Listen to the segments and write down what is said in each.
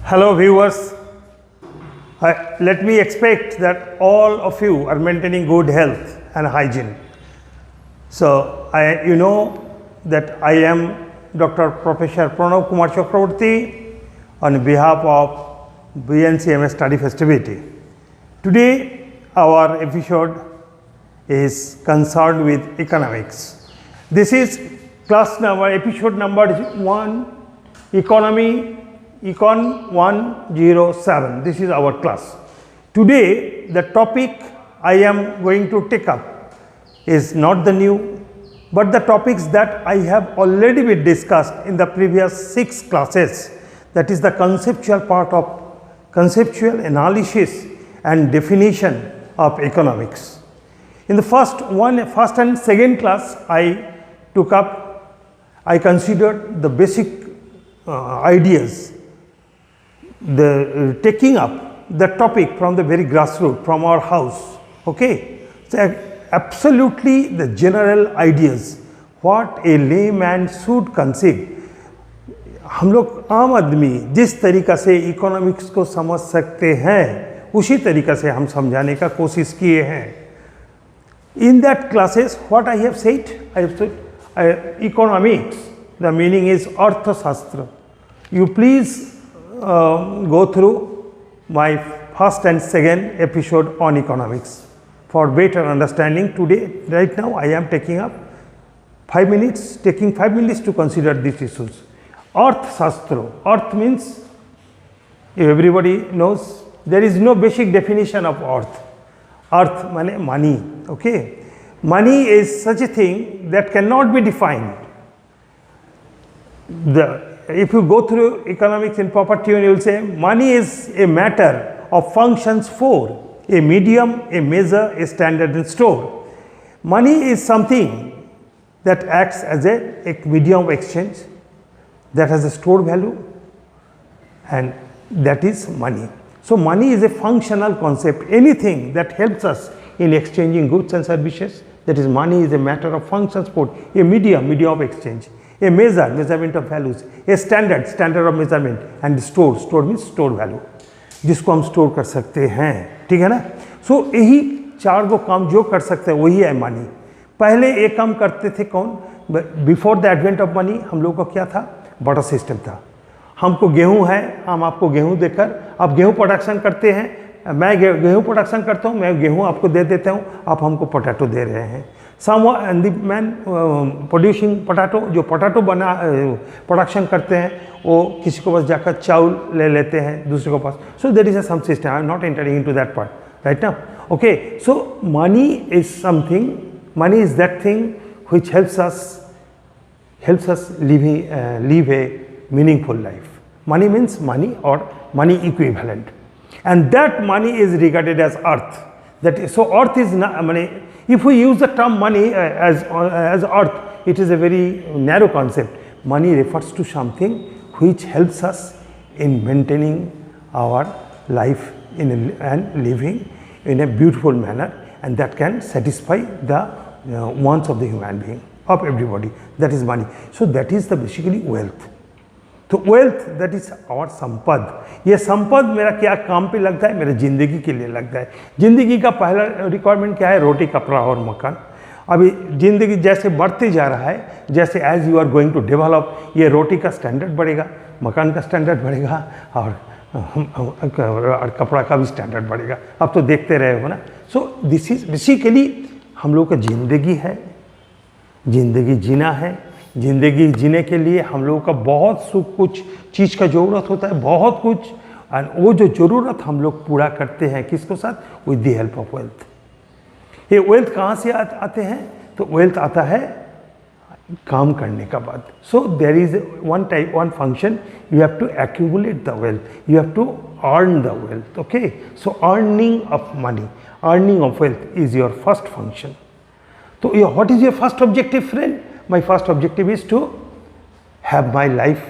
Hello viewers, let me expect that all of you are maintaining good health and hygiene. So, you know that I am Dr. Professor Pranav Kumar Chakraborty on behalf of BNCMS Study Festivity. Today our episode is concerned with economics. This is class number, episode number 1, Economy, Econ 107. This is our class. Today the topic I am going to take up is not the new, but the topics that I have already been discussed in the previous 6 classes. That is the conceptual part of conceptual analysis and definition of economics. In the first and second class I took up, I considered the basic ideas, the taking up the topic from the very grassroots, from our house, okay. So absolutely the general ideas, what a layman should conceive. हम लोग आम आदमी जिस तरीक़ा से economics को समझ सकते हैं उसी तरीक़ा से हम समझाने का कोशिश किए हैं. In that classes what I have said, economics, the meaning is Arthashastra. You please go through my first and second episode on economics for better understanding. Today, right now I am taking 5 minutes to consider these issues. Arthashastra. Arth means, everybody knows, there is no basic definition of arth. Arth means money, okay. Money is such a thing that cannot be defined. If you go through economics in proper tune, you will say money is a matter of functions 4, a medium, a measure, a standard and store. Money is something that acts as a medium of exchange, that has a stored value, and that is money. So money is a functional concept, anything that helps us in exchanging goods and services, that is money is a matter of functions 4, a medium of exchange, a measure, measurement of values, a standard of measurement, and store means stored value, जिसको हम store कर सकते हैं, ठीक है ना. सो यही 4 को काम जो कर सकते हैं वही है मनी. पहले एक काम करते थे कौन, before the advent of money हम लोगों का क्या था, बड़ा सिस्टम था. हमको गेहूं है, हम आपको गेहूं देकर, आप गेहूं प्रोडक्शन करते हैं, मैं गेहूं प्रोडक्शन करता हूं, मैं गेहूं आपको दे देता हूं, आप हमको पोटैटो दे रहे हैं. Someone, the man producing potato, जो पोटैटो बना प्रोडक्शन करते हैं वो किसी को पास जाकर चावल ले लेते हैं दूसरे को pass. So there is some system, I am not entering into that part right now, okay. So money is something, money is that thing which helps us live a meaningful life. Money means money or money equivalent, and that money is regarded as earth. That is, so earth is not money. If we use the term money as earth, it is a very narrow concept. Money refers to something which helps us in maintaining our life and living in a beautiful manner, and that can satisfy the wants of the human being, of everybody. That is money. So that is the basically wealth. तो wealth that is our संपद. ये संपद मेरा क्या काम पे लगता है, मेरे ज़िंदगी के लिए लगता है. ज़िंदगी का पहला रिक्वायरमेंट क्या है, रोटी कपड़ा और मकान. अभी ज़िंदगी जैसे बढ़ते जा रहा है, जैसे as you are going to develop, ये रोटी का स्टैंडर्ड बढ़ेगा, मकान का स्टैंडर्ड बढ़ेगा और कपड़ा का भी स्टैंडर्ड बढ़ेगा. अब तो देखते रहे हो ना. सो दिस इज बेसिकली हम लोग का ज़िंदगी है, ज़िंदगी जीना है. ज़िंदगी जीने के लिए हम लोगों का बहुत कुछ चीज़ का ज़रूरत होता है, बहुत कुछ, एंड वो जो ज़रूरत हम लोग पूरा करते हैं किसको साथ, with the help of wealth. ये वेल्थ कहाँ से आते हैं, तो वेल्थ आता है काम करने का बाद. So there is one function, you have to accumulate the wealth, you have to earn the wealth, okay. So earning of money, earning of wealth is your first function. तो what is your first objective friend? My first objective is to have my life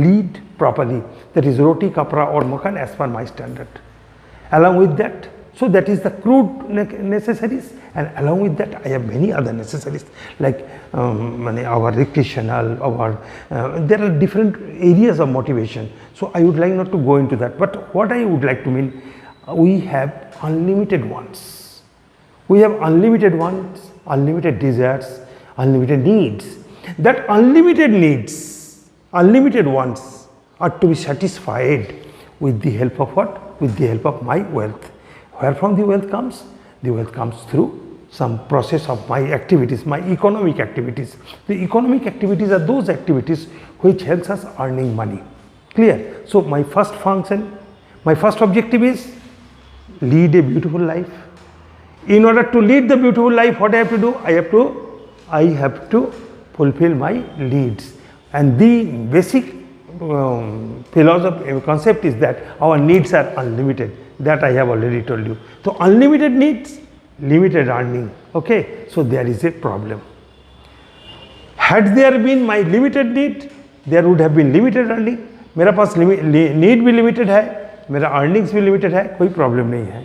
lead properly, that is roti, kapra or makan as per my standard. Along with that, So that is the crude necessaries, and along with that I have many other necessaries like our recreational, there are different areas of motivation. So I would like not to go into that, but what I would like to mean, we have unlimited wants. We have unlimited wants, unlimited desires, unlimited needs. That unlimited needs, unlimited wants are to be satisfied with the help of what? With the help of my wealth. Where from the wealth comes? The wealth comes through some process of my activities, my economic activities. The economic activities are those activities which helps us earning money. Clear? So my first function, my first objective is lead a beautiful life. In order to lead the beautiful life, what I have to do? I have to fulfill my needs. And the basic philosophy concept is that our needs are unlimited. That I have already told you. So unlimited needs, limited earning. Okay, so there is a problem. Had there been my limited need, there would have been limited earning. मेरा पास need भी limited है, मेरा earnings भी limited है, कोई problem नहीं है.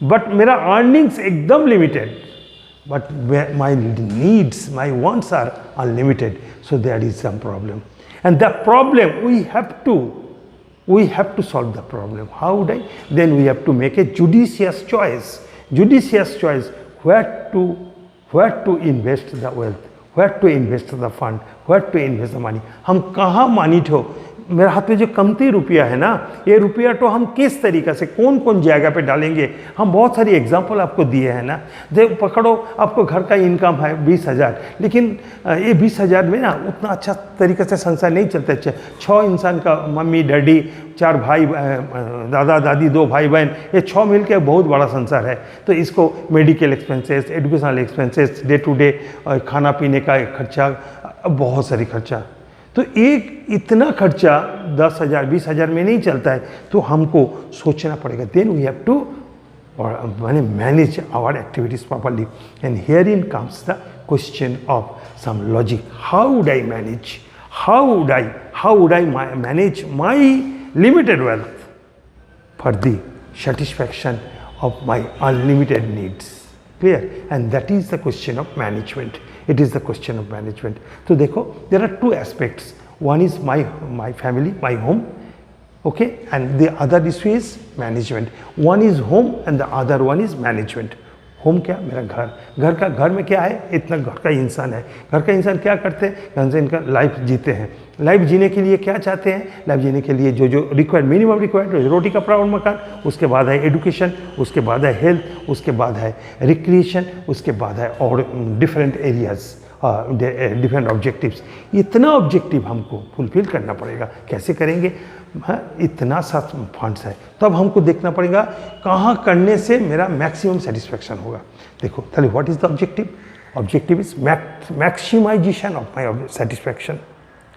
But मेरा earnings एकदम limited, but my needs, my wants are unlimited. So there is some problem, and the problem we have to solve the problem. How would I? Then we have to make a judicious choice. Judicious choice where to invest the wealth, where to invest the fund, where to invest the money. हम कहाँ मानी ठो? मेरे हाथ में जो कमती रुपया है ना, ये रुपया तो हम किस तरीक़े से कौन कौन जगह पे डालेंगे? हम बहुत सारी एग्जांपल आपको दिए हैं ना. जो पकड़ो, आपको घर का इनकम है 20,000, लेकिन ये 20,000 में ना उतना अच्छा तरीके से संसार नहीं चलता है. 6 इंसान का मम्मी डैडी, 4 भाई, दादा दादी, 2 भाई बहन, ये 6 मिल के बहुत बड़ा संसार है. तो इसको medical expenses, educational expenses, day to day खाना पीने का खर्चा, बहुत सारी खर्चा. तो एक इतना खर्चा 10,000 20,000 में नहीं चलता है. तो हमको सोचना पड़ेगा. Then we have to manage our activities properly. And here in comes the question of some logic. How would I manage, how would I manage my limited wealth for the satisfaction of my unlimited needs? Clear? And that is the question of management. It is the question of management. So देखो, there are 2 aspects. One is my family, my home, okay, and the other issue is management. One is home and the other one is management. Home क्या? मेरा घर. घर में क्या है? इतना घर का इंसान है. घर का इंसान क्या करते हैं? घर से इनका लाइफ जीते हैं. लाइफ जीने के लिए क्या चाहते हैं? लाइफ जीने के लिए जो रिक्वायर्ड, मिनिमम रिक्वायर्ड, रोटी कपड़ा और मकान, उसके बाद है एजुकेशन, उसके बाद है हेल्थ, उसके बाद है रिक्रिएशन, उसके बाद है और डिफरेंट एरियाज, डिफरेंट ऑब्जेक्टिव्स. इतना ऑब्जेक्टिव हमको फुलफिल करना पड़ेगा. कैसे करेंगे? हाँ, इतना सा फंड्स है, तब हमको देखना पड़ेगा कहाँ करने से मेरा मैक्सिमम सेटिस्फैक्शन होगा. देखो ताहले what is the objective? Objective is maximization of my satisfaction.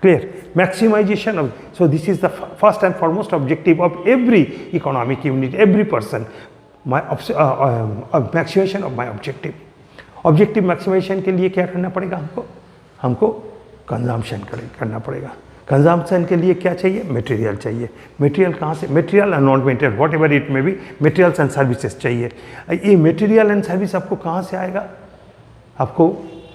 Clear? Maximization of, so this is the first and foremost objective of every economic unit, every person. Maximization of my objective. Objective maximization के लिए क्या करना पड़ेगा? हमको consumption करना पड़ेगा. Consumption के लिए क्या चाहिए? मटेरियल चाहिए. मटेरियल कहाँ से? Material and non material, what ever it may be, materials and services चाहिए. ये मटेरियल एंड सर्विस आपको कहाँ से आएगा? आपको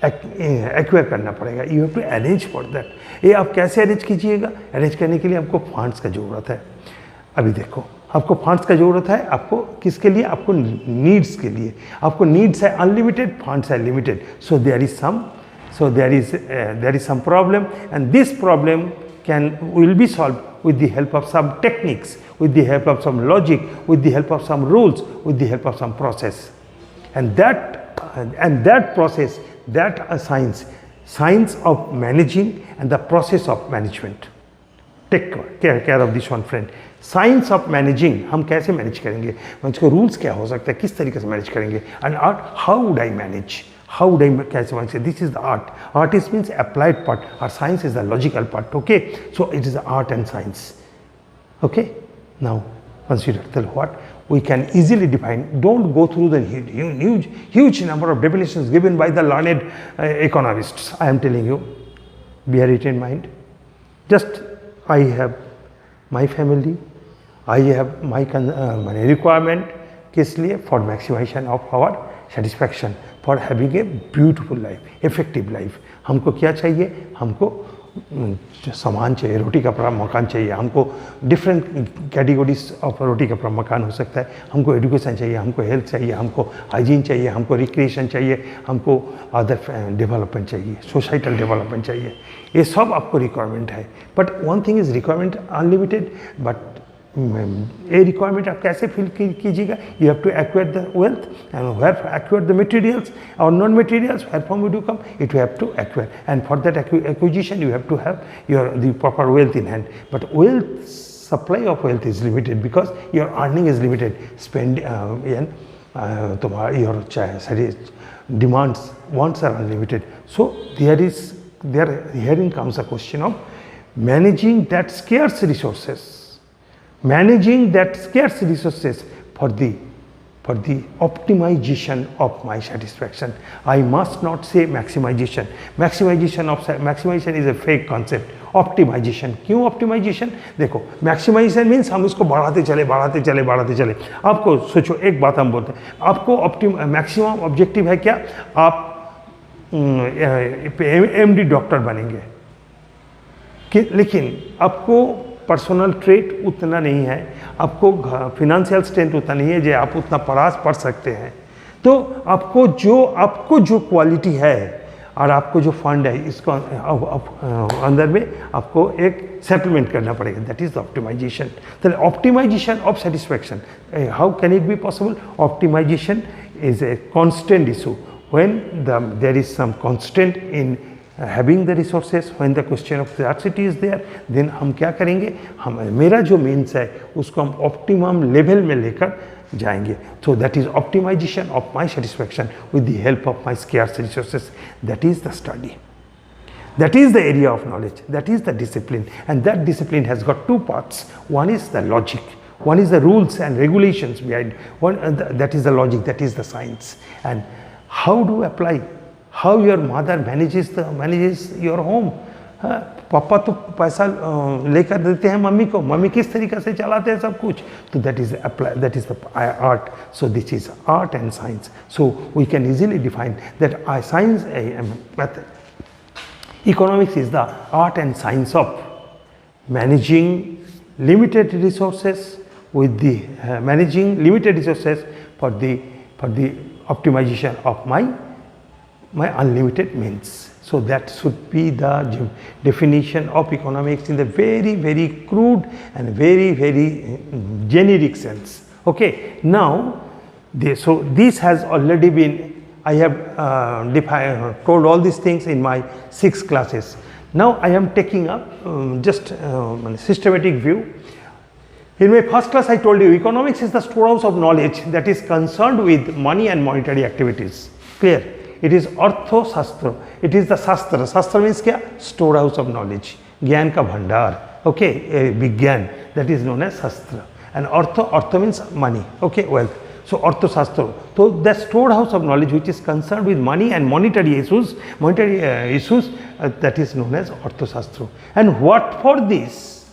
एक्वायर करना पड़ेगा. You have to arrange for that. ये आप कैसे अरेंज कीजिएगा? अरेंज करने के लिए आपको फंड्स का ज़रूरत है. अभी देखो, आपको फंड्स का ज़रूरत है. आपको किसके लिए? आपको नीड्स के लिए. आपको नीड्स है अनलिमिटेड, फंड्स है limited. So there is some problem, and this problem will be solved with the help of some techniques, with the help of some logic, with the help of some rules, with the help of some process. And that process, that a science of managing and the process of management. Take care of this one, friend. Science of managing, हम कैसे manage करेंगे? उसके rules क्या हो सकता है? किस तरीके से मैनेज करेंगे? And art, how would I manage? How would I कैसे manage? This is the art. Artist means applied part, और science is the logical part. Okay, so it is art and science. Okay, now consider tell what we can easily define. Don't go through the huge number of definitions given by the learned economists. I am telling you, bear it in mind. Just I have my family, I have my requirement. किस लिए? For maximization of our satisfaction, for having a beautiful life, effective life. हमको क्या चाहिए? हमको सामान चाहिए, रोटी कपड़ा मकान चाहिए, हमको डिफरेंट कैटेगरीज ऑफ रोटी कपड़ा मकान हो सकता है, हमको एजुकेशन चाहिए, हमको हेल्थ चाहिए, हमको हाइजीन चाहिए, हमको रिक्रिएशन चाहिए, हमको अदर डेवलपमेंट चाहिए, सोसाइटल डेवलपमेंट चाहिए, ये सब आपको रिक्वायरमेंट है। But one thing is requirement unlimited, but ये रिक्वायरमेंट आप कैसे फिल कीजिएगा? You have to acquire the wealth and where acquire the materials और non materials, where from you do come, it you have to acquire, and for that acquisition you have to have the proper wealth in hand. But supply of wealth is limited because your earning is limited. Your demands, wants are unlimited. So herein comes a question of managing that scarce resources. Managing that scarce resources for the optimization of my satisfaction. I must not say maximization. Maximization is a fake concept. Optimization. क्यों optimization? देखो, maximization means हम उसको बढ़ाते चले। आपको सोचो, एक बात हम बोलते हैं, आपको मैक्सिमम ऑब्जेक्टिव है क्या? आप MD डॉक्टर बनेंगे, लेकिन आपको पर्सनल ट्रेट उतना नहीं है, आपको फिनेंशियल स्ट्रेंथ उतना नहीं है जो आप उतना पढ़ सकते हैं। तो आपको जो क्वालिटी है और आपको जो फंड है, इसको अंदर में आपको एक सेटलमेंट करना पड़ेगा। That is the optimization. तो optimization of satisfaction, how can it be possible? Optimization is a constant issue when there is some constant in having the resources, when the question of scarcity is there, then हम क्या करेंगे? मेरा जो means है उसको हम optimum level में लेकर जाएंगे। So that is optimization of my satisfaction with the help of my scarce resources. That is the study. That is the area of knowledge. That is the discipline. And that discipline has got two parts. One is the logic. One is the rules and regulations behind. That is the logic. That is the science. And how do you apply? How your mother manages your home? पापा तो पैसा लेकर देते हैं mummy को, mummy किस तरीके से चलाते हैं सब कुछ। तो that is the art. So this is art and science. So we can easily define that science, method. Economics is the art and science of managing limited resources with the managing limited resources for the optimization of my unlimited means. So that should be the definition of economics in the very, very crude and very, very generic sense. Okay, now so this has already been, I have told all these things in my 6 classes. Now I am taking up just systematic view. In my first class I told you economics is the storehouse of knowledge that is concerned with money and monetary activities. Clear? It is अर्थशास्त्र, it is the शास्त्र। शास्त्र means क्या? Store house of knowledge, ज्ञान का भंडार। Okay, विज्ञान, that is known as शास्त्र। And earth means money, okay, wealth. So अर्थशास्त्र, तो the store house of knowledge which is concerned with money and monetary issues, that is known as अर्थशास्त्र. And what for this?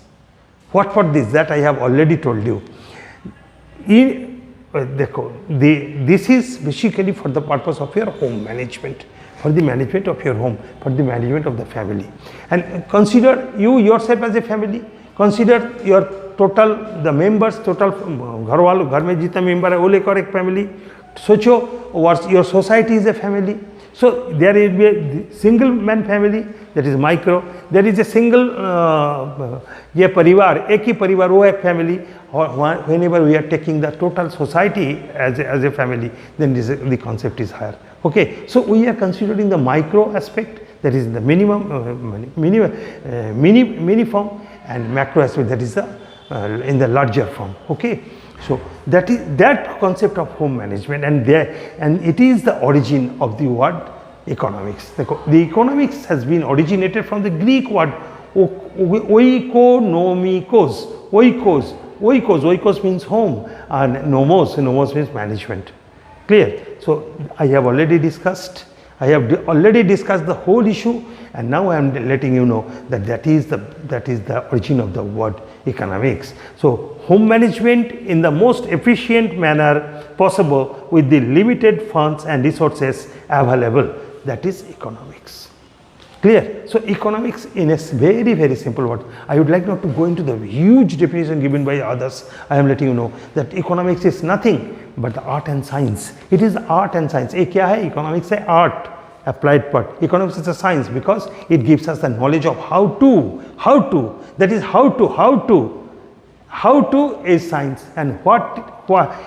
That I have already told you. देखो, this is basically for the purpose of your home management, for the management of your home, for the management of the family. And consider you yourself as a family. Consider your total, the members, total घर में जितना member है वो लेकर एक family सोचो। your society is a family. So there will be a single man family, that is micro. There is a single ये परिवार, एक ही परिवार, वो एक family. Whenever we are taking the total society as a family, then the concept is higher. Okay, so we are considering the micro aspect, that is the mini form, and macro aspect, that is the in the larger form. Okay, so that is that concept of home management, and it is the origin of the word economics. The economics has been originated from the Greek word oikonomikos. Oikos means home, and nomos means management. Clear? So I have already discussed I have already discussed the whole issue, and now I am letting you know that that is the origin of the word economics. So home management in the most efficient manner possible with the limited funds and resources available, that is economics. Clear? So economics in a very simple word. I would like not to go into the huge definition given by others. I am letting you know that economics is nothing but the art and science. It is art and science. ये क्या है? Economics है art, applied part. Economics is a science because it gives us the knowledge of how to. That is how to. How to is science, and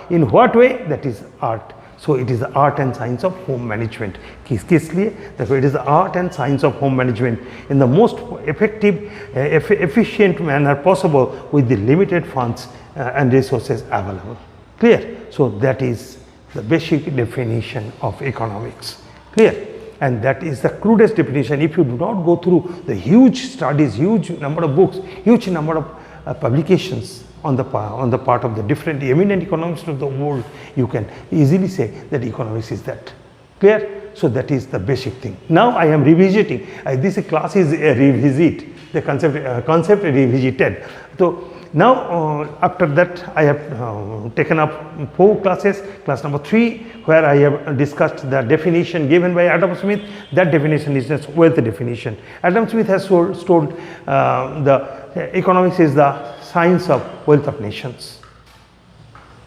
in what way, that is art. So it is the art and science of home management. किस लिए? Therefore, it is the art and science of home management in the most effective, efficient manner possible with the limited funds and resources available. Clear? So that is the basic definition of economics. Clear? And that is the crudest definition. If you do not go through the huge studies, huge number of books, huge number of publications on the part of the different eminent economists of the world, you can easily say that economics is that. Clear? So that is the basic thing. Now I am revisiting. This class is a revisit, the concept revisited. So now after that I have taken up 4 classes. Class number 3, where I have discussed the definition given by Adam Smith. That definition is just wealth definition. Adam Smith has told the economics is the science of wealth of nations.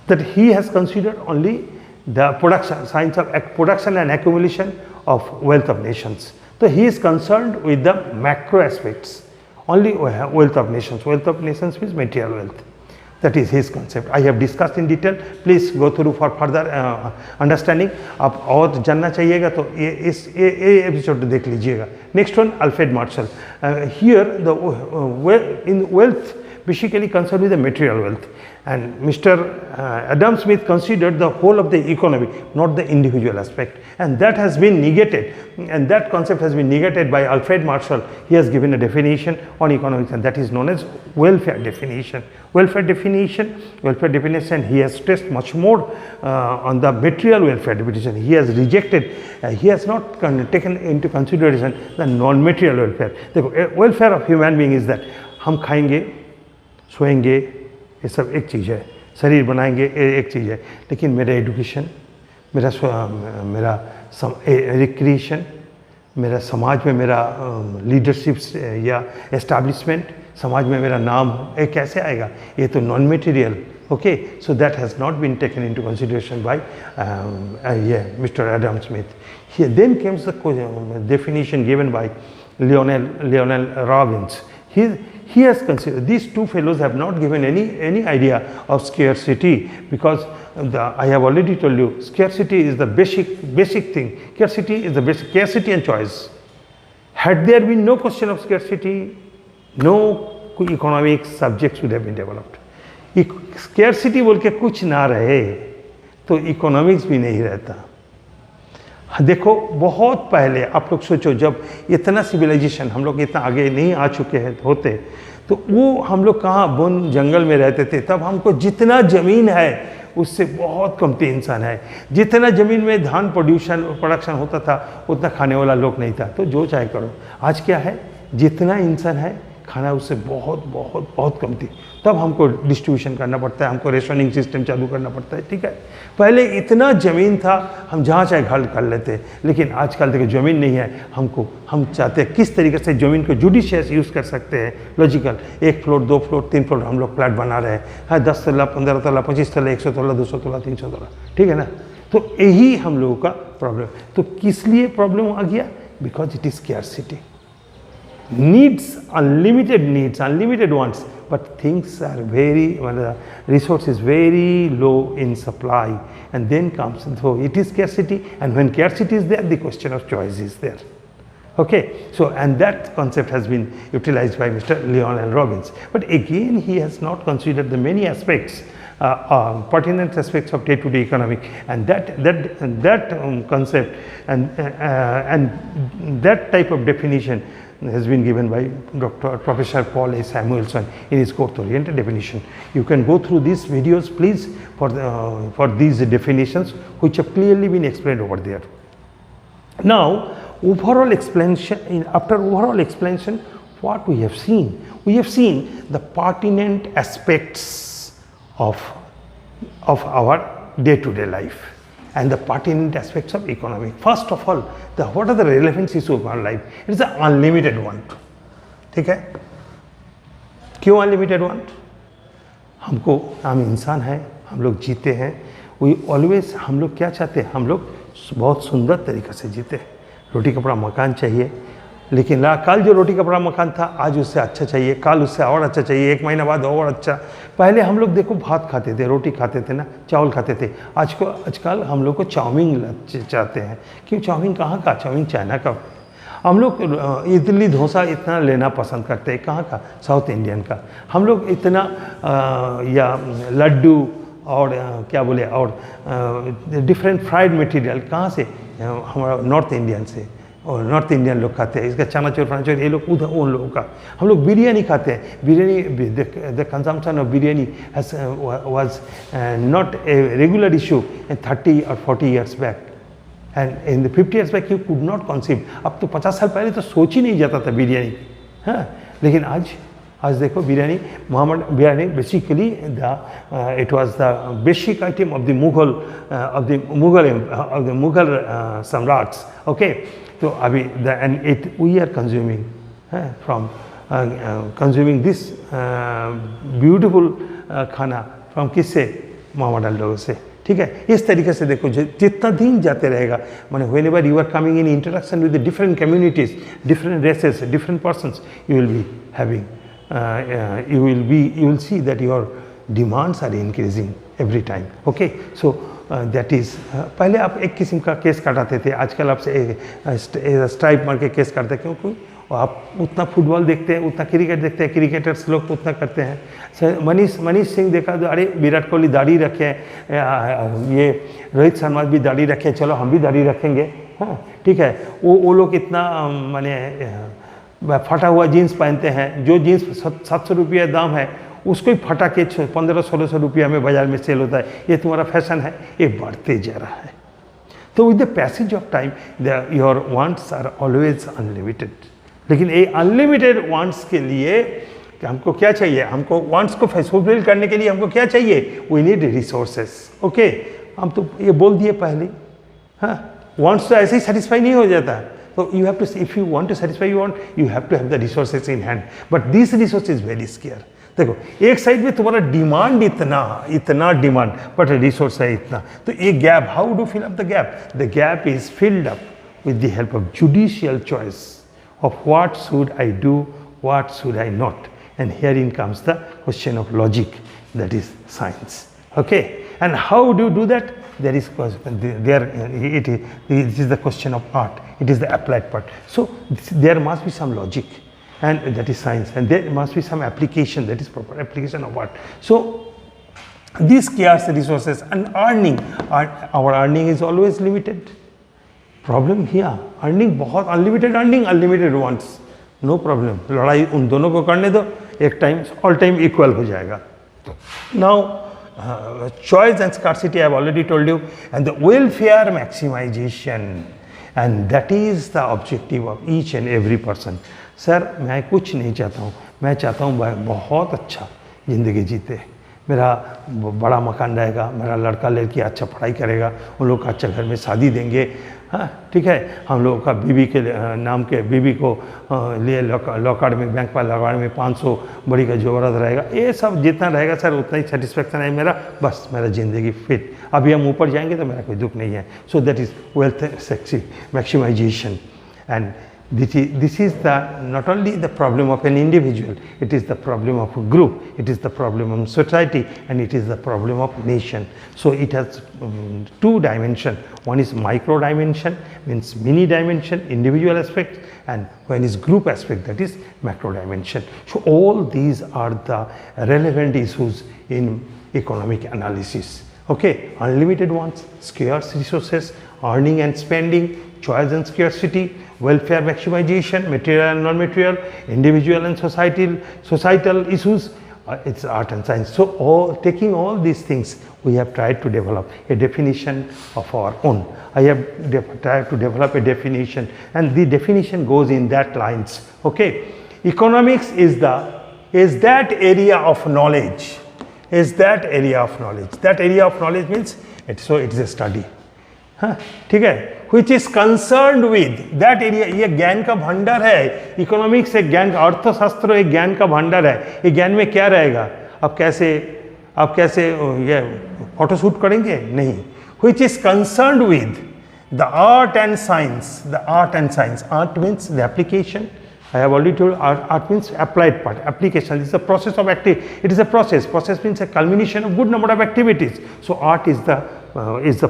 That he has considered only the science of production and accumulation of wealth of nations. So he is concerned with the macro aspects, only wealth of nations. Wealth of nations means material wealth. That is his concept. I have discussed in detail. Please go through for further understanding. आप और जानना चाहिएगा तो ये episode देख लीजिएगा. Next one, Alfred Marshall. Here the in wealth basically concerned with the material wealth, and Mr. Adam Smith considered the whole of the economy, not the individual aspect, and that has been negated, and that concept has been negated by Alfred Marshall. He has given a definition on economics, and that is known as welfare definition. Welfare definition, he has stressed much more on the material welfare definition. He has rejected, he has not taken into consideration the non-material welfare. The welfare of human being is that हम खाएंगे, सोएंगे, ये सब एक चीज़ है, शरीर बनाएंगे एक चीज़ है, लेकिन मेरा एजुकेशन, मेरा रिक्रिएशन, मेरा समाज में मेरा लीडरशिप या एस्टैब्लिशमेंट, समाज में मेरा नाम ये कैसे आएगा? ये तो non material. Okay, so that has not been taken into consideration by Mr. Adam Smith. Here then comes the definition given by Lionel Robbins. He has considered, these two fellows have not given any idea of scarcity, because I have already told you, scarcity is the basic thing. Scarcity is the basic, scarcity and choice. Had there been no question of scarcity, no economic subjects would have been developed. Scarcity बोल के कुछ ना रहे तो economics भी नहीं रहता. देखो बहुत पहले आप लोग सोचो, जब इतना सिविलाइजेशन हम लोग इतना आगे नहीं आ चुके हैं होते, तो वो हम लोग कहाँ वन जंगल में रहते थे. तब हमको जितना ज़मीन है उससे बहुत कमती इंसान है. जितना ज़मीन में धान प्रोडक्शन होता था उतना खाने वाला लोग नहीं था. तो जो चाहे करो. आज क्या है, जितना इंसान है खाना उससे बहुत कम थी. तब हमको डिस्ट्रीब्यूशन करना पड़ता है, हमको रेशनिंग सिस्टम चालू करना पड़ता है. ठीक है, पहले इतना ज़मीन था हम जहाँ चाहे घर कर लेते, लेकिन आजकल देखो ज़मीन नहीं है. हम चाहते हैं किस तरीके से ज़मीन को जुडिशियस यूज़ कर सकते हैं, लॉजिकल. 1 फ्लोर 2 फ्लोर 3 फ्लोर हम लोग फ्लैट बना रहे हैं. 10 तला 15 तला 25 तला 100 तला 200 तला 300 तला. ठीक है ना. तो यही हम लोगों का प्रॉब्लम. तो किस लिए प्रॉब्लम आ गया? Because it is scarcity. Needs, unlimited wants, but things are the resource is very low in supply, and then comes, so it is scarcity, and when scarcity is there, the question of choice is there. Okay, so and that concept has been utilized by Mr. Lionel Robbins, but again he has not considered the many aspects, pertinent aspects of day-to-day economic, and that concept and that type of definition has been given by Professor Paul A. Samuelson in his growth-oriented definition. You can go through these videos, please, for these definitions which have clearly been explained over there. Now, overall explanation, after overall explanation, what we have seen? We have seen the pertinent aspects of our day-to-day life and the pertinent aspects of economic. First of all, what are the relevant issues of our life? It is the unlimited want. ठीक है? क्यों unlimited want? हम इंसान हैं, हम लोग जीते हैं, वी ऑलवेज, हम लोग क्या चाहते हैं? हम लोग बहुत सुंदर तरीक़े से जीते। रोटी कपड़ा मकान चाहिए, लेकिन कल जो रोटी कपड़ा मकान था आज उससे अच्छा चाहिए, कल उससे और अच्छा चाहिए, एक महीना बाद और अच्छा। पहले हम लोग देखो भात खाते थे, रोटी खाते थे ना, चावल खाते थे। आजकल हम लोग को चाउमीन चाहते हैं। क्यों? चाउमीन कहाँ का? चाउमीन चाइना का। हम लोग इडली डोसा इतना लेना पसंद करते हैं, कहाँ का? साउथ इंडियन का। हम लोग इतना या लड्डू और क्या बोले, और डिफरेंट फ्राइड मटेरियल कहाँ से? हमारा नॉर्थ इंडियन से, और नॉर्थ इंडियन लोग खाते हैं इसका चनाचोर फनाचोर, ये लोग उधर उन लोगों का। हम लोग बिरयानी खाते हैं। Biryani, the consumption of biryani was not a regular issue in 30 और 40 years back, and in the 50 years back you could not conceive. अब तो 50 साल पहले तो सोच ही नहीं जाता था बिरयानी, हाँ। लेकिन आज देखो biryani, Mohammed biryani basically it was the basic item of the Mughal सम्राट्स। ओके, तो अभी and it we are consuming from consuming this beautiful khana from किससे? मोहम्मदन लोगों से। ठीक है, इस तरीके से देखो जितना दिन जाते रहेगा, माने whenever you are coming in interaction with the different communities, different races, different persons, you will be having you will see that your demands are increasing every time. Okay, so that is पहले आप एक किस्म का case काटाते थे, आजकल आपसे stripe मार के केस काटते हैं। क्यों? आप उतना फुटबॉल देखते हैं, उतना क्रिकेट देखते हैं, क्रिकेटर्स लोग उतना करते हैं। मनीष सिंह देखा तो अरे विराट कोहली दाढ़ी रखे, ये रोहित शर्मा भी दाढ़ी रखे, चलो हम भी दाढ़ी रखेंगे, हाँ ठीक है। वो लोग इतना माने फटा हुआ जीन्स पहनते हैं, जो जीन्स 700 रुपया दाम है उसको ही फटा के 1500-1600 रुपया में बाजार में सेल होता है। ये तुम्हारा फैशन है, ये बढ़ते जा रहा है। तो with the passage of time your wants are always unlimited. लेकिन ये अनलिमिटेड वांट्स के लिए हमको क्या चाहिए? हमको वांट्स को फुलफिल करने के लिए हमको क्या चाहिए? We need resources. ओके, हम तो ये बोल दिए पहले, हाँ। वांट्स तो ऐसे ही सेटिस्फाई नहीं हो जाता। So you have to, if you want to satisfy your want, you have to have the resources in hand. But these resources is very scarce. देखो एक साइड में तुम्हारा डिमांड इतना डिमांड, बट रिसोर्स है इतना, तो ये gap, how do fill up the gap? The gap is filled up with the help of judicial choice of what should I do, what should I not, and here in comes the question of logic, that is science. Okay, and how do do that? There is it is the question of art. It is the applied part. So there must be some logic, and that is science, and there must be some application, that is proper application of art. So these scarce resources and earning, our earning is always limited. Problem here, earning बहुत unlimited earning, unlimited wants, no problem. लड़ाई उन दोनों को करने दो, एक time all time equal हो जाएगा। Now choice and scarcity I have already told you, and the welfare maximization, and that is the objective of each and every person. Sir मैं कुछ नहीं चाहता हूँ, मैं चाहता हूँ बहुत अच्छा ज़िंदगी जीते, मेरा बड़ा मकान रहेगा, मेरा लड़का लड़की अच्छा पढ़ाई करेगा, उन लोग का अच्छा घर में शादी देंगे, हाँ ठीक है। हम लोगों का बीवी के नाम के बीवी को लिए लॉकआउट में, बैंक पर लॉकआउट में 500 बड़ी का जोरत रहेगा, ये सब जितना रहेगा सर उतना ही सेटिस्फेक्शन है मेरा, बस मेरा ज़िंदगी फिट। अभी हम ऊपर जाएंगे तो मेरा कोई दुख नहीं है। So that is wealth maximization, and this is the not only the problem of an individual, it is the problem of a group, it is the problem of society, and it is the problem of nation. So it has two dimension. One is micro dimension, means mini dimension, individual aspect, and one is group aspect, that is macro dimension. So all these are the relevant issues in economic analysis. Okay, unlimited wants, scarce resources, earning and spending, choice and scarcity, welfare maximization, material and non-material, individual and societal issues, it's art and science. So taking all these things, we have tried to develop a definition of our own. I have tried to develop a definition, and the definition goes in that lines. Okay, economics is that area of knowledge. That area of knowledge means it is a study. हाँ ठीक है, which is concerned with that area. ये ज्ञान का भंडार है. Economics एक ज्ञान का, अर्थशास्त्र एक ज्ञान का भंडार है. ये ज्ञान में क्या रहेगा? आप कैसे ये फोटोशूट करेंगे? नहीं. Which is concerned with the art and science. Art means the application. I have already told art means applied part, application. It's a process of activity. It is a process. Process means a culmination of good number of activities. So art is the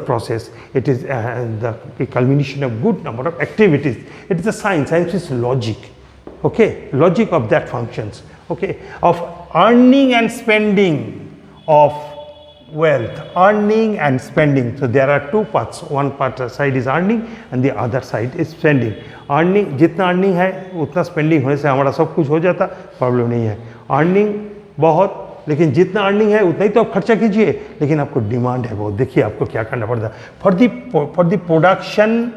process. It is the culmination of good number of activities. It is a science. Science is logic. Okay, logic of that functions. Okay, of earning and spending of wealth, earning and spending. So there are two parts. One part side is earning and the other side is spending. Earning, जितना earning है उतना spending होने से हमारा सब कुछ हो जाता, प्रॉब्लम नहीं है. अर्निंग बहुत, लेकिन जितना अर्निंग है उतना ही तो आप खर्चा कीजिए, लेकिन आपको डिमांड है बहुत. देखिए आपको क्या करना पड़ता है for the production,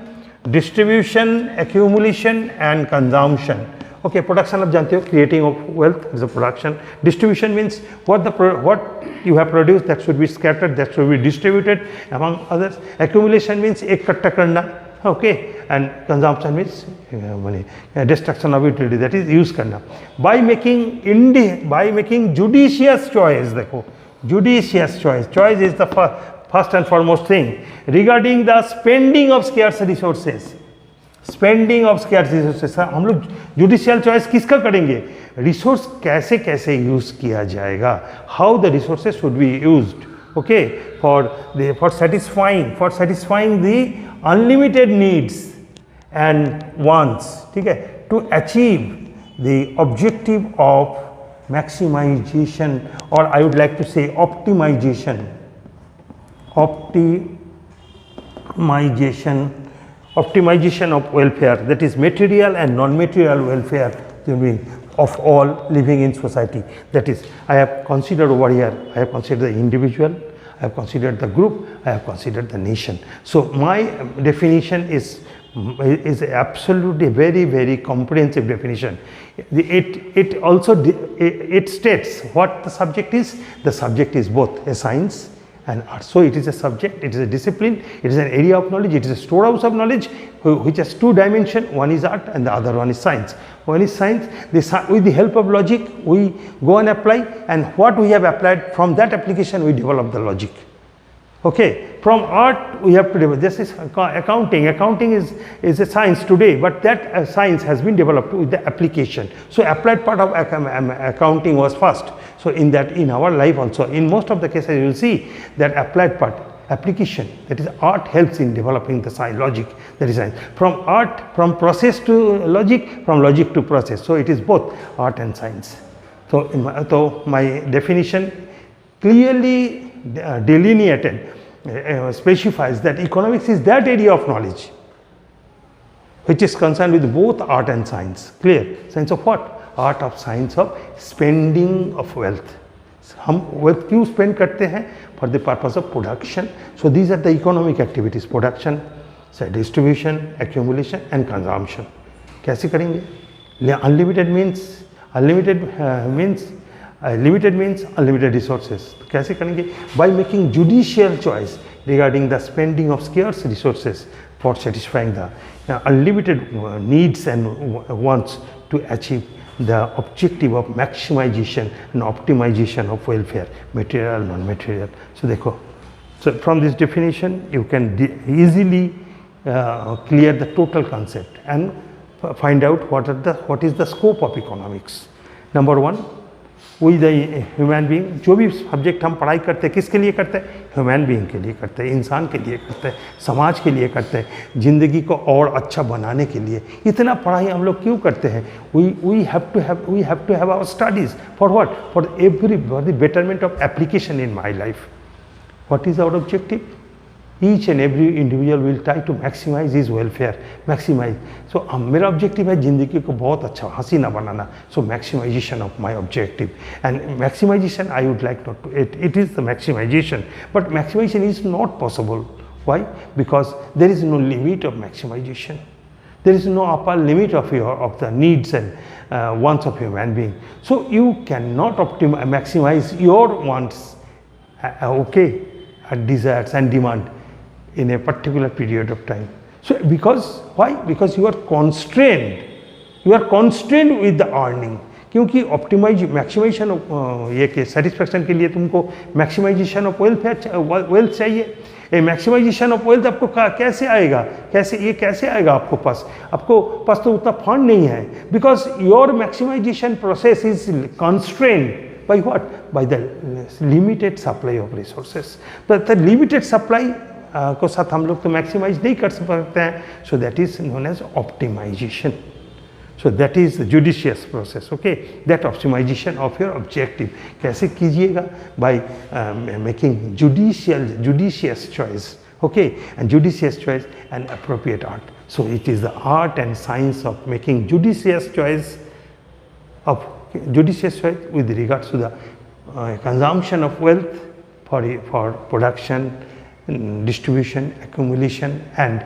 distribution, accumulation and consumption. Okay, production आप जानते हो, creating of wealth is a production. Distribution means what you have produced, that should be scattered, that should be distributed among others. Accumulation means एक इकट्ठा करना. Okay, and consumption means money, destruction of utility, that is use करना. By making judicious choice, देखो judicious choice is the first and foremost thing regarding the spending of scarce resources. हम लोग judicial choice किसका करेंगे? Resource कैसे use किया जाएगा, how the resources should be used. Okay, for satisfying the unlimited needs and wants, ठीक है, to achieve the objective of maximization, or I would like to say optimization of welfare, that is material and non-material welfare of all living in society. That is, I have considered over here, I have considered the individual, I have considered the group, I have considered the nation. So my definition is absolutely very, very comprehensive definition. It also states what the subject is. The subject is both a science and art. So it is a subject, it is a discipline, it is an area of knowledge, it is a storehouse of knowledge which has two dimensions. One is art and the other one is science. One is science, with the help of logic we go and apply, and what we have applied, from that application we develop the logic. Okay, from art we have to develop, this is accounting. Accounting is a science today, but that science has been developed with the application. So applied part of accounting was first. So in our life also, in most of the cases you will see that applied part, application, that is art, helps in developing the science, logic, that is science. From art, from process to logic, from logic to process. So it is both art and science. So my definition clearly delineated, specifies that economics is that area of knowledge which is concerned with both art and science. Clear? Science of what? Art of science of spending of wealth. हम wealth क्यों spend करते हैं? For the purpose of production. So these are the economic activities: production, distribution, accumulation and consumption. कैसे करेंगे? Limited means unlimited resources. कैसे करेंगे? By making judicial choice regarding the spending of scarce resources for satisfying the unlimited needs and wants to achieve the objective of maximization and optimization of welfare, material, non-material. So देखो, so from this definition you can easily clear the total concept and find out what is the scope of economics. Number one, we the human being, जो भी subject हम पढ़ाई करते हैं किसके लिए करते हैं? ह्यूमन बीइंग के लिए करते हैं, इंसान के लिए करते हैं, समाज के लिए करते हैं, ज़िंदगी को और अच्छा बनाने के लिए. इतना पढ़ाई हम लोग क्यों करते हैं? we have to have our studies for what? For the betterment of application in my life. What is our objective? each and every individual will try to maximize his welfare, maximize. So मेरा objective है ज़िंदगी को बहुत अच्छा हसीना बनाना. So maximization of my objective, and maximization I would like not to, it is the maximization, but maximization is not possible. Why? Because there is no limit of maximization. There is no upper limit of the needs and wants of human being. So you cannot maximize your wants, okay, desires and demand in a particular period of time. So because why? Because you are constrained. You are constrained with the earning. क्योंकि maximisation ये के satisfaction के लिए तुमको maximization of wealth चाहिए. ए maximization of wealth आपको कैसे आएगा, कैसे आएगा आपको पास तो उतना फंड नहीं है. Because your maximization process is constrained by what? By the limited supply of resources. But the limited supply को साथ हम लोग तो मैक्सिमाइज नहीं कर सकते हैं. So that is known as optimization. So that is the judicious process, okay? That optimization of your objective. कैसे कीजिएगा? By making judicious choice, okay? And judicious choice and appropriate art. So it is the art and science of making judicious choice with regards to the consumption of wealth for production, distribution, accumulation, and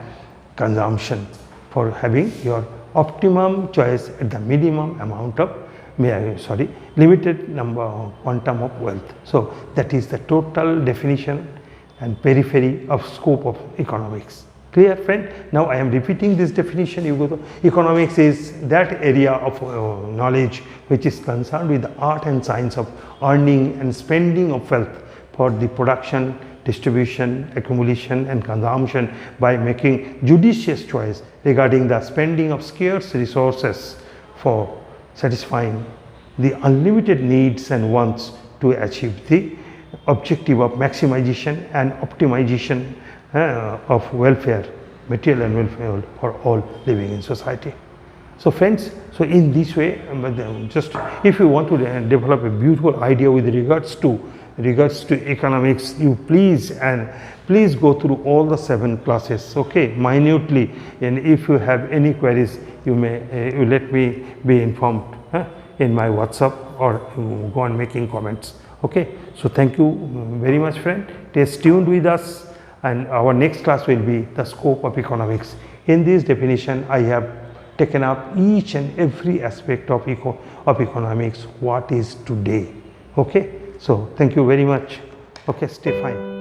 consumption, for having your optimum choice at the minimum amount of limited number quantum of wealth. So that is the total definition and periphery of scope of economics. Clear, friend? Now I am repeating this definition. You go to economics is that area of knowledge which is concerned with the art and science of earning and spending of wealth for the production, distribution, accumulation and consumption by making judicious choice regarding the spending of scarce resources for satisfying the unlimited needs and wants to achieve the objective of maximization and optimization of welfare, material and welfare for all living in society. So friends, so in this way, just if you want to develop a beautiful idea with regards to economics, you please go through all the 7 classes, okay, minutely. And if you have any queries, you may you let me be informed in my WhatsApp, or go on making comments, okay. So thank you very much, friend. Stay tuned with us, and our next class will be the scope of economics. In this definition, I have taken up each and every aspect of economics, what is today, okay. So thank you very much. Okay, stay fine.